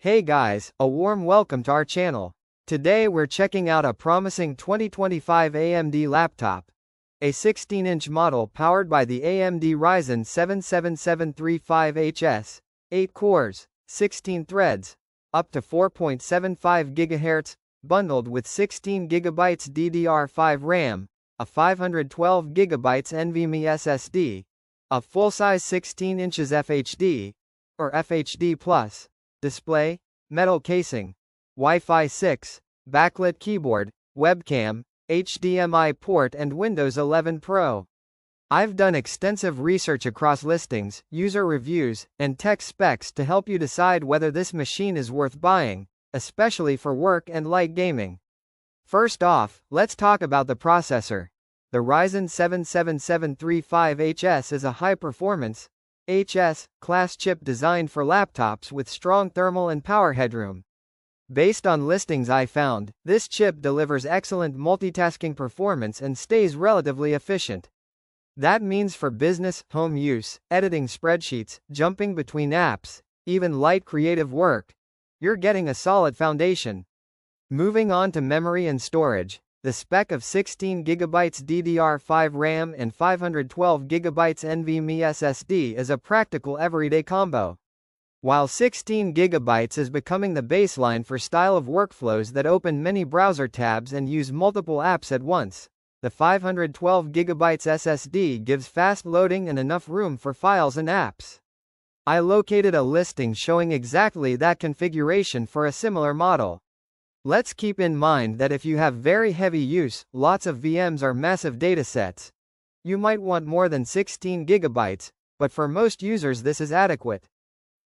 Hey guys, a warm welcome to our channel. Today we're checking out a promising 2025 AMD laptop. A 16-inch model powered by the AMD Ryzen 77735HS, 8 cores, 16 threads, up to 4.75 GHz, bundled with 16GB DDR5 RAM, a 512GB NVMe SSD, a full-size 16 inches FHD, or FHD+, display, metal casing, Wi-Fi 6, backlit keyboard, webcam, HDMI port and Windows 11 Pro. I've done extensive research across listings, user reviews, and tech specs to help you decide whether this machine is worth buying, especially for work and light gaming. First off, let's talk about the processor. The Ryzen 77735HS is a high-performance, HS class chip designed for laptops with strong thermal and power headroom. Based on listings I found, this chip delivers excellent multitasking performance and stays relatively efficient. That means for business, home use, editing spreadsheets, jumping between apps, even light creative work, you're getting a solid foundation. Moving on to memory and storage. The spec of 16GB DDR5 RAM and 512GB NVMe SSD is a practical everyday combo. While 16GB is becoming the baseline for style of workflows that open many browser tabs and use multiple apps at once, the 512GB SSD gives fast loading and enough room for files and apps. I located a listing showing exactly that configuration for a similar model. Let's keep in mind that if you have very heavy use, lots of VMs or massive datasets, you might want more than 16GB, but for most users this is adequate.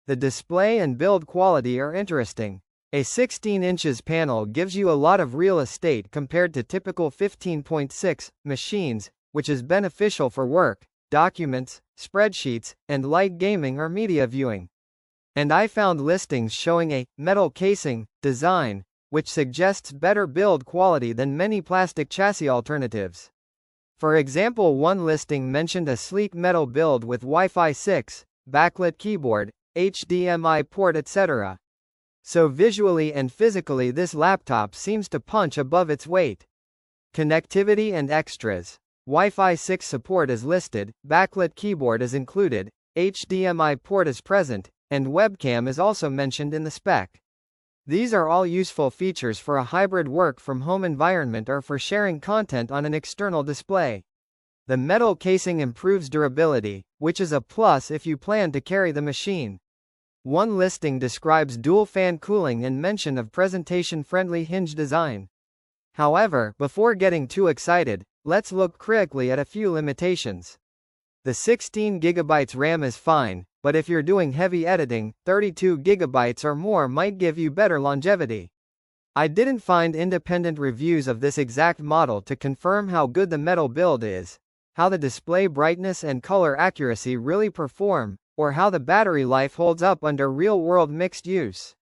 The display and build quality are interesting. A 16 inches panel gives you a lot of real estate compared to typical 15.6 machines, which is beneficial for work, documents, spreadsheets, and light gaming or media viewing. And I found listings showing a metal casing design, which suggests better build quality than many plastic chassis alternatives. For example, one listing mentioned a sleek metal build with Wi-Fi 6, backlit keyboard, HDMI port etc. So visually and physically this laptop seems to punch above its weight. Connectivity and extras. Wi-Fi 6 support is listed, backlit keyboard is included, HDMI port is present, and webcam is also mentioned in the spec. These are all useful features for a hybrid work-from-home environment or for sharing content on an external display. The metal casing improves durability, which is a plus if you plan to carry the machine. One listing describes dual-fan cooling and mention of presentation-friendly hinge design. However, before getting too excited, let's look critically at a few limitations. The 16GB RAM is fine, but if you're doing heavy editing, 32GB or more might give you better longevity. I didn't find independent reviews of this exact model to confirm how good the metal build is, how the display brightness and color accuracy really perform, or how the battery life holds up under real-world mixed use.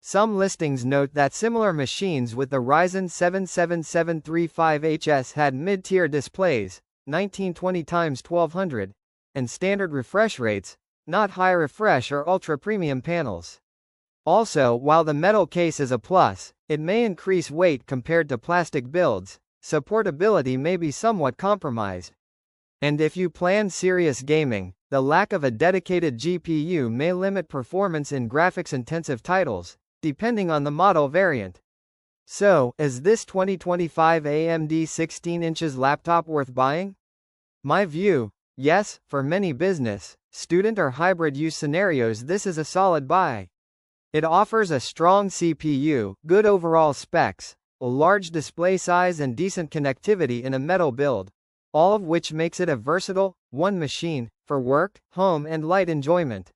Some listings note that similar machines with the Ryzen 77735HS had mid-tier displays, 1920x1200, and standard refresh rates, not high refresh or ultra-premium panels. Also, while the metal case is a plus, it may increase weight compared to plastic builds, so portability may be somewhat compromised. And if you plan serious gaming, the lack of a dedicated GPU may limit performance in graphics-intensive titles, depending on the model variant. So, is this 2025 AMD 16 inches laptop worth buying? My view: yes, for many business, student or hybrid use scenarios this is a solid buy. It offers a strong CPU, good overall specs, a large display size and decent connectivity in a metal build, all of which makes it a versatile, one machine, for work, home and light enjoyment.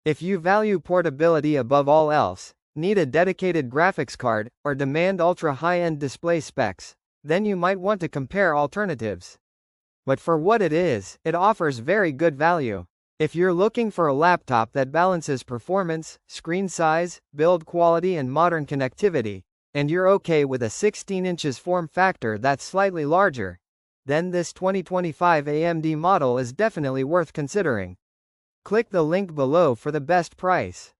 If you value portability above all else, need a dedicated graphics card, or demand ultra-high-end display specs, then you might want to compare alternatives. But for what it is, it offers very good value. If you're looking for a laptop that balances performance, screen size, build quality and modern connectivity, and you're okay with a 16 inches form factor that's slightly larger, then this 2025 AMD model is definitely worth considering. Click the link below for the best price.